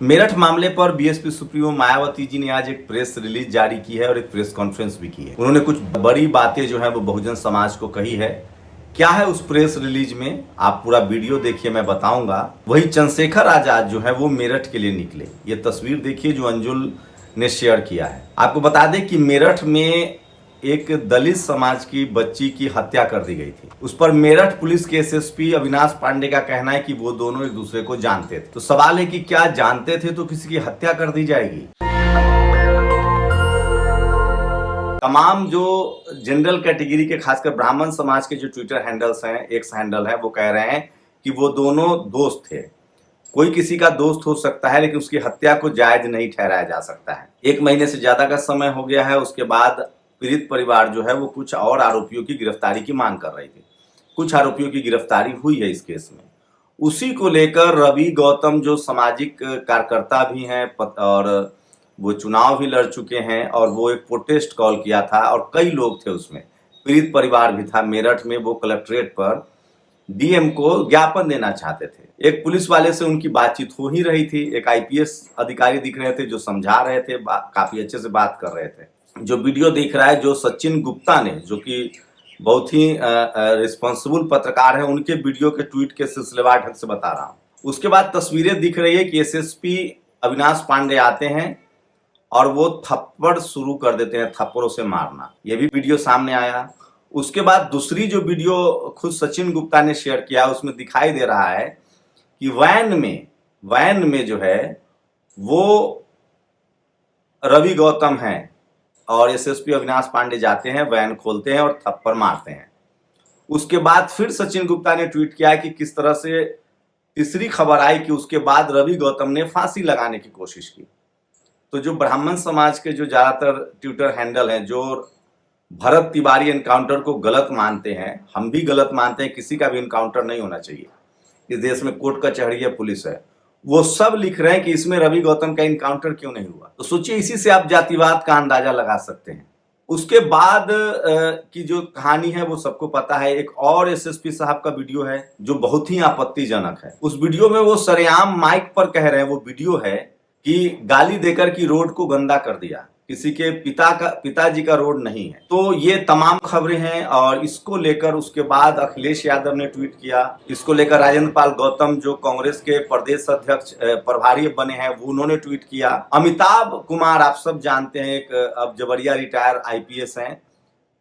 मेरठ मामले पर BSP supremo Mayawati ji ने आज एक प्रेस रिलीज जारी की है और एक प्रेस कॉन्फ्रेंस भी की है। उन्होंने कुछ बड़ी बातें जो है वो बहुजन समाज को कही है। क्या है उस प्रेस रिलीज में, आप पूरा वीडियो देखिए, मैं बताऊंगा। वही चंद्रशेखर आजाद जो है वो मेरठ के लिए निकले। ये तस्वीर देखिए जो अंजुल ने शेयर किया है। आपको बता दें कि मेरठ में एक दलित समाज की बच्ची की हत्या कर दी गई थी। उस पर मेरठ पुलिस के एसएसपी अविनाश पांडे का कहना है कि वो दोनों एक दूसरे को जानते थे। तो सवाल है कि क्या जानते थे तो किसी की हत्या कर दी जाएगी? तमाम जो जनरल कैटेगरी के, खासकर ब्राह्मण समाज के जो ट्विटर हैंडल्स हैं, एक्स हैंडल है, वो कह रहे हैं कि वो दोनों दोस्त थे। कोई किसी का दोस्त हो सकता है, लेकिन उसकी हत्या को जायज नहीं ठहराया जा सकता है। 1 महीने से ज्यादा का समय हो गया है। उसके बाद पीड़ित परिवार जो है वो कुछ और आरोपियों की गिरफ्तारी की मांग कर रही थी। कुछ आरोपियों की गिरफ्तारी हुई है इस केस में। उसी को लेकर रवि गौतम जो सामाजिक कार्यकर्ता भी हैं और वो चुनाव भी लड़ चुके हैं, और वो एक प्रोटेस्ट कॉल किया था और कई लोग थे उसमें, पीड़ित परिवार भी था मेरठ में। वो कलेक्ट्रेट पर डीएम को ज्ञापन देना चाहते थे। एक पुलिस वाले से उनकी बातचीत हो ही रही थी। एक आईपीएस अधिकारी दिख रहे थे जो समझा रहे थे, काफी अच्छे से बात कर रहे थे। जो वीडियो दिख रहा है, जो सचिन गुप्ता ने, जो कि बहुत ही रिस्पॉन्सिबल पत्रकार है, उनके वीडियो के ट्वीट के सिलसिलेवार ढंग से बता रहा हूँ। उसके बाद तस्वीरें दिख रही है कि एसएसपी अविनाश पांडे आते हैं और वो थप्पड़ शुरू कर देते हैं, थप्पड़ों से मारना। ये भी वीडियो सामने आया। उसके बाद दूसरी जो वीडियो खुद सचिन गुप्ता ने शेयर किया, उसमें दिखाई दे रहा है कि वैन में जो है वो रवि गौतम है और एसएसपी अविनाश पांडे जाते हैं, वैन खोलते हैं और थप्पड़ मारते हैं। उसके बाद फिर सचिन गुप्ता ने ट्वीट किया कि किस तरह से तीसरी खबर आई कि उसके बाद रवि गौतम ने फांसी लगाने की कोशिश की। तो जो ब्राह्मण समाज के जो ज्यादातर ट्विटर हैंडल हैं, जो भरत तिवारी एनकाउंटर को गलत मानते हैं, हम भी गलत मानते हैं, किसी का भी एनकाउंटर नहीं होना चाहिए। इस देश में कोर्ट कचहरी है, पुलिस है, वो सब लिख रहे हैं कि इसमें रवि गौतम का एनकाउंटर क्यों नहीं हुआ। तो सोचिए, इसी से आप जातिवाद का अंदाजा लगा सकते हैं। उसके बाद की जो कहानी है वो सबको पता है। एक और एसएसपी साहब का वीडियो है जो बहुत ही आपत्तिजनक है। उस वीडियो में वो सरेआम माइक पर कह रहे हैं, वो वीडियो है, कि गाली देकर की रोड को गंदा कर दिया, किसी के पिताजी का रोड नहीं है। तो ये तमाम खबरें हैं। और इसको लेकर उसके बाद अखिलेश यादव ने ट्वीट किया। इसको लेकर राजेंद्र पाल गौतम जो कांग्रेस के प्रदेश अध्यक्ष प्रभारी बने हैं, वो उन्होंने ट्वीट किया। अमिताभ कुमार, आप सब जानते हैं, एक अब जबरिया रिटायर आईपीएस हैं,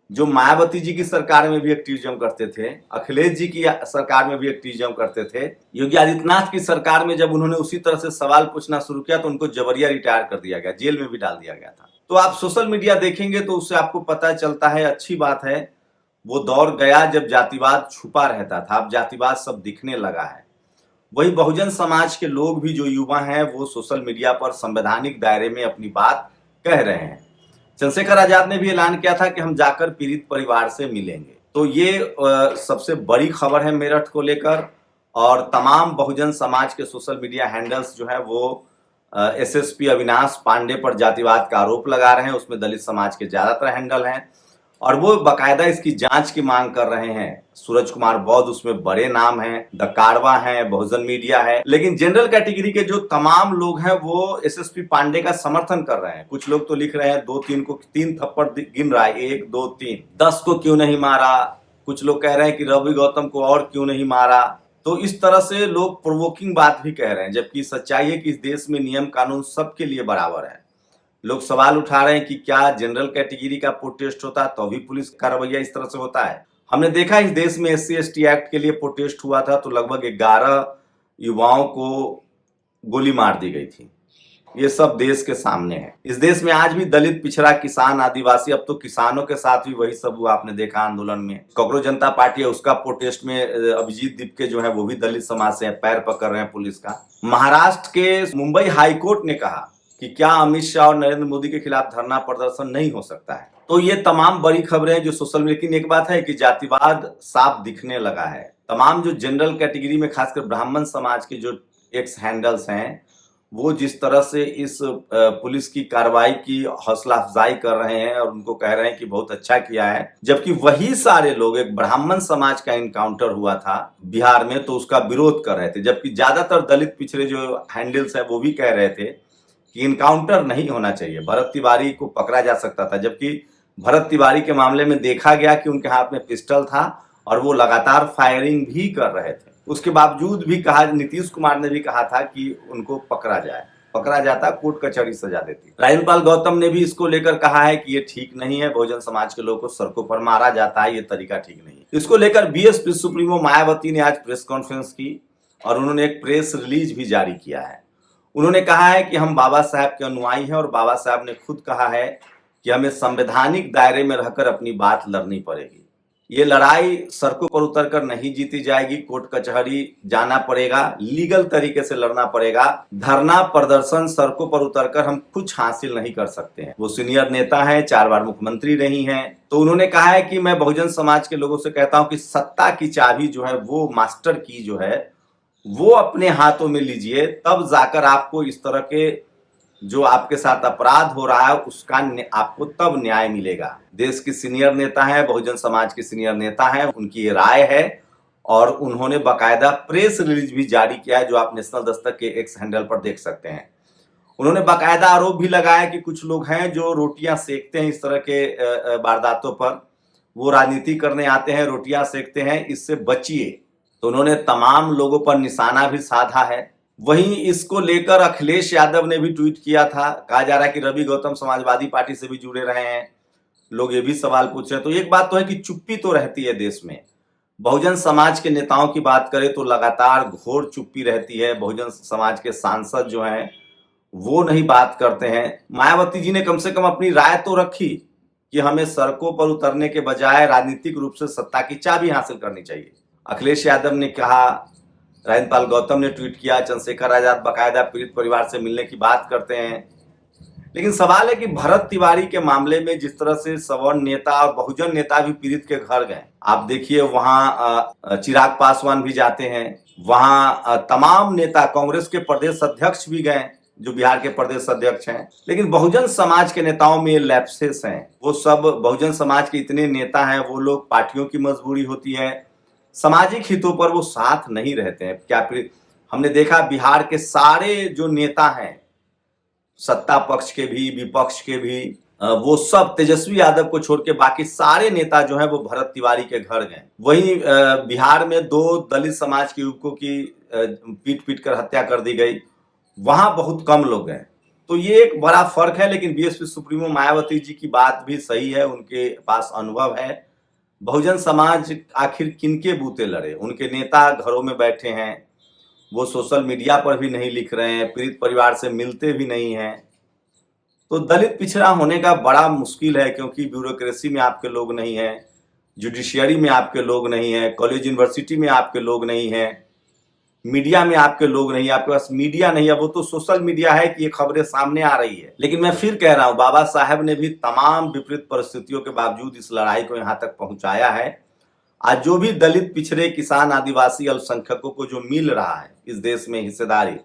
जो मायावती जी की सरकार में भी एक्टिविज्म करते थे, अखिलेश जी की सरकार में भी एक्टिविज्म करते थे। योगी आदित्यनाथ की सरकार में जब उन्होंने उसी तरह से सवाल पूछना शुरू किया तो उनको जबरिया रिटायर कर दिया गया, जेल में भी डाल दिया गया था। तो आप सोशल मीडिया देखेंगे तो उससे आपको पता चलता है, अच्छी बात है। वो दौर गया जब जातिवाद छुपा रहता था, अब जातिवाद सब दिखने लगा है। वही बहुजन समाज के लोग भी, जो युवा हैं, वो सोशल मीडिया पर संवैधानिक दायरे में अपनी बात कह रहे हैं। चंद्रशेखर आजाद ने भी ऐलान किया था कि हम जाकर पीड़ित परिवार से मिलेंगे। तो ये सबसे बड़ी खबर है मेरठ को लेकर। और तमाम बहुजन समाज के सोशल मीडिया हैंडल्स जो है वो एसएसपी अविनाश पांडे पर जातिवाद का आरोप लगा रहे हैं। उसमें दलित समाज के ज्यादातर हैंडल हैं और वो बाकायदा इसकी जांच की मांग कर रहे हैं। सूरज कुमार बौद्ध उसमें बड़े नाम हैं, द कारवा है, बहुजन मीडिया है। लेकिन जनरल कैटेगरी के जो तमाम लोग हैं वो एसएसपी पांडे का समर्थन कर रहे हैं। कुछ लोग तो लिख रहे हैं 2-3 को 3 थप्पड़ गिन रहा है, 1 2 3, 10 को क्यों नहीं मारा। कुछ लोग कह रहे हैं कि रवि गौतम को और क्यों नहीं मारा। तो इस तरह से लोग प्रोवोकिंग बात भी कह रहे हैं, जबकि सच्चाई है कि इस देश में नियम कानून सबके लिए बराबर है। लोग सवाल उठा रहे हैं कि क्या जनरल कैटेगरी का प्रोटेस्ट होता तो भी पुलिस का रवैया इस तरह से होता है। हमने देखा इस देश में SC/ST एक्ट के लिए प्रोटेस्ट हुआ था तो लगभग 11 युवाओं को गोली मार दी गई थी। ये सब देश के सामने है। इस देश में आज भी दलित, पिछड़ा, किसान, आदिवासी, अब तो किसानों के साथ भी वही सब हुआ, आपने देखा आंदोलन में। कांग्रेस जनता पार्टी है, उसका प्रोटेस्ट में अभिजीत दीपके जो है वो भी दलित समाज से है, पैर पकड़ रहे हैं पुलिस का। महाराष्ट्र के मुंबई हाईकोर्ट ने कहा कि क्या अमित शाह और नरेंद्र मोदी के खिलाफ धरना प्रदर्शन नहीं हो सकता है। तो ये तमाम बड़ी खबरें हैं जो सोशल, लेकिन एक बात है कि जातिवाद साफ दिखने लगा है। तमाम जो जनरल कैटेगरी में, खासकर ब्राह्मण समाज के जो एक्स हैंडल्स हैं, वो जिस तरह से इस पुलिस की कार्रवाई की हौसला अफजाई कर रहे हैं और उनको कह रहे हैं कि बहुत अच्छा किया है, जबकि वही सारे लोग, एक ब्राह्मण समाज का इनकाउंटर हुआ था बिहार में तो उसका विरोध कर रहे थे, जबकि ज्यादातर दलित पिछड़े जो हैंडल्स है वो भी कह रहे थे कि इनकाउंटर नहीं होना चाहिए, भरत तिवारी को पकड़ा जा सकता था, जबकि भरत तिवारी के मामले में देखा गया कि उनके हाथ में पिस्टल था और वो लगातार फायरिंग भी कर रहे थे। उसके बावजूद भी कहा, नीतीश कुमार ने भी कहा था कि उनको पकड़ा जाए, पकड़ा जाता कोर्ट कचहरी सजा देती। राजनपाल गौतम ने भी इसको लेकर कहा है कि ये ठीक नहीं है, बहुजन समाज के लोगों को सड़कों पर मारा जाता है, ये तरीका ठीक नहीं है। इसको लेकर बीएसपी सुप्रीमो मायावती ने आज प्रेस कॉन्फ्रेंस की और उन्होंने एक प्रेस रिलीज भी जारी किया है। उन्होंने कहा है कि हम बाबा साहब के अनुयायी हैं और बाबा साहब ने खुद कहा है कि हमें संवैधानिक दायरे में रहकर अपनी बात लड़नी पड़ेगी। ये लड़ाई सड़कों पर उतरकर नहीं जीती जाएगी, कोर्ट कचहरी जाना पड़ेगा, लीगल तरीके से लड़ना पड़ेगा। धरना प्रदर्शन सड़कों पर उतरकर हम कुछ हासिल नहीं कर सकते हैं। वो सीनियर नेता हैं, 4 बार मुख्यमंत्री रही हैं, तो उन्होंने कहा है कि मैं बहुजन समाज के लोगों से कहता हूं कि सत्ता की चाबी जो है वो मास्टर की जो है वो अपने हाथों में लीजिए, तब जाकर आपको इस तरह के जो आपके साथ अपराध हो रहा है उसका आपको तब न्याय मिलेगा। देश की सीनियर नेता है, बहुजन समाज की सीनियर नेता है, उनकी ये राय है और उन्होंने बाकायदा प्रेस रिलीज भी जारी किया है जो आप नेशनल दस्तक के एक्स हैंडल पर देख सकते हैं। उन्होंने बाकायदा आरोप भी लगाया कि कुछ लोग हैं जो रोटियां सेकते हैं इस तरह के वारदातों पर, वो राजनीति करने आते हैं, रोटियां सेकते हैं, इससे बचिए। तो उन्होंने तमाम लोगों पर निशाना भी साधा है। वहीं इसको लेकर अखिलेश यादव ने भी ट्वीट किया था, कहा जा रहा है कि रवि गौतम समाजवादी पार्टी से भी जुड़े रहे हैं, लोग ये भी सवाल पूछ रहे हैं। तो एक बात तो है कि चुप्पी तो रहती है देश में, बहुजन समाज के नेताओं की बात करें तो लगातार घोर चुप्पी रहती है। बहुजन समाज के सांसद जो हैं वो नहीं बात करते हैं। मायावती जी ने कम से कम अपनी राय तो रखी कि हमें सड़कों पर उतरने के बजाय राजनीतिक रूप से सत्ता की चाबी हासिल करनी चाहिए। अखिलेश यादव ने कहा, राजनपाल गौतम ने ट्वीट किया, चंद्रशेखर आजाद बाकायदा पीड़ित परिवार से मिलने की बात करते हैं। लेकिन सवाल है कि भरत तिवारी के मामले में जिस तरह से सवर्ण नेता और बहुजन नेता भी पीड़ित के घर गए, आप देखिए वहां चिराग पासवान भी जाते हैं, वहां तमाम नेता, कांग्रेस के प्रदेश अध्यक्ष भी गए जो बिहार के प्रदेश अध्यक्ष हैं। लेकिन बहुजन समाज के नेताओं में लैप्सेस हैं। वो सब बहुजन समाज के इतने नेता हैं, वो लोग पार्टियों की मजबूरी होती है, सामाजिक हितों पर वो साथ नहीं रहते हैं। क्या फिर हमने देखा बिहार के सारे जो नेता हैं, सत्ता पक्ष के भी विपक्ष के भी, वो सब तेजस्वी यादव को छोड़ के बाकी सारे नेता जो है वो भरत तिवारी के घर गए। वहीं बिहार में 2 दलित समाज के युवकों की पीट पीट कर हत्या कर दी गई, वहां बहुत कम लोग गए। तो ये एक बड़ा फर्क है। लेकिन बीएसपी सुप्रीमो मायावती जी की बात भी सही है, उनके पास अनुभव है। बहुजन समाज आखिर किनके बूते लड़े? उनके नेता घरों में बैठे हैं, वो सोशल मीडिया पर भी नहीं लिख रहे हैं, पीड़ित परिवार से मिलते भी नहीं हैं। तो दलित पिछड़ा होने का बड़ा मुश्किल है, क्योंकि ब्यूरोक्रेसी में आपके लोग नहीं हैं, जुडिशियरी में आपके लोग नहीं हैं, कॉलेज यूनिवर्सिटी में आपके लोग नहीं हैं, मीडिया में आपके लोग नहीं, आपके पास मीडिया नहीं है। वो तो सोशल मीडिया है कि ये खबरें सामने आ रही है। लेकिन मैं फिर कह रहा हूं, बाबा साहब ने भी तमाम विपरीत परिस्थितियों के बावजूद इस लड़ाई को यहां तक पहुंचाया है। आज जो भी दलित पिछड़े किसान आदिवासी अल्पसंख्यकों को जो मिल रहा है इस देश में हिस्सेदारी,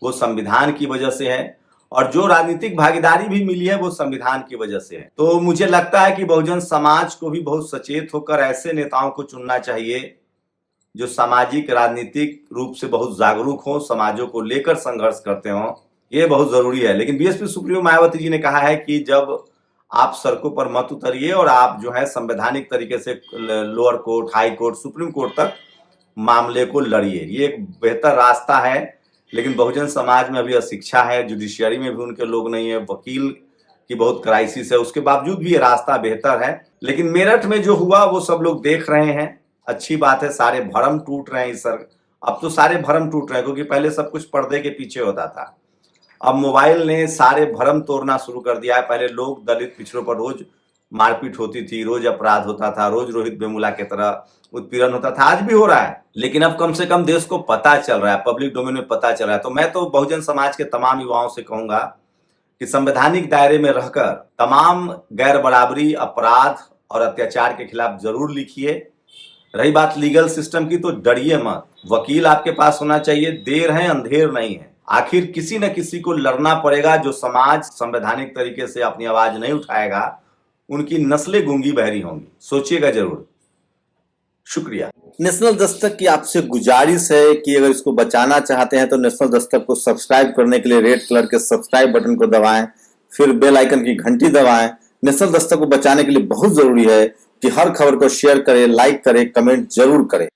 वो संविधान की वजह से है, और जो राजनीतिक भागीदारी भी मिली है वो संविधान की वजह से है। तो मुझे लगता है कि बहुजन समाज को भी बहुत सचेत होकर ऐसे नेताओं को चुनना चाहिए जो सामाजिक राजनीतिक रूप से बहुत जागरूक हो, समाजों को लेकर संघर्ष करते हो, ये बहुत जरूरी है। लेकिन बीएसपी सुप्रीमो मायावती जी ने कहा है कि जब आप सड़कों पर मत उतरिए और आप जो है संवैधानिक तरीके से lower court, high court, supreme court तक मामले को लड़िए, ये एक बेहतर रास्ता है। लेकिन बहुजन समाज में अभी अशिक्षा है, जुडिशियरी में भी उनके लोग नहीं है, वकील की बहुत क्राइसिस है, उसके बावजूद भी ये रास्ता बेहतर है। लेकिन मेरठ में जो हुआ वो सब लोग देख रहे हैं, अच्छी बात है, सारे भरम टूट रहे हैं। सर अब तो सारे भरम टूट रहे हैं, क्योंकि पहले सब कुछ पर्दे के पीछे होता था, अब मोबाइल ने सारे भरम तोड़ना शुरू कर दिया है। पहले लोग दलित पिछड़ों पर रोज मारपीट होती थी, रोज अपराध होता था, रोज रोहित वेमुला की तरह उत्पीड़न होता था, आज भी हो रहा है। लेकिन अब कम से कम देश को पता चल रहा है, पब्लिक डोमेन में पता चल रहा है। तो मैं तो बहुजन समाज के तमाम युवाओं से कहूंगा कि संवैधानिक दायरे में रहकर तमाम गैर बराबरी, अपराध और अत्याचार के खिलाफ जरूर लिखिए। रही बात लीगल सिस्टम की, तो डरिए मत, वकील आपके पास होना चाहिए। देर है अंधेर नहीं है, आखिर किसी न किसी को लड़ना पड़ेगा। जो समाज संवैधानिक तरीके से अपनी आवाज नहीं उठाएगा, उनकी नस्लें गूंगी बहरी होंगी। सोचिएगा जरूर। शुक्रिया। नेशनल दस्तक की आपसे गुजारिश है कि अगर इसको बचाना चाहते हैं तो नेशनल दस्तक को सब्सक्राइब करने के लिए रेड कलर के सब्सक्राइब बटन को दबाएं, फिर बेल आइकन की घंटी दबाएं। नेशनल दस्तक को बचाने के लिए बहुत जरूरी है कि हर खबर को शेयर करें, लाइक करें, कमेंट जरूर करें।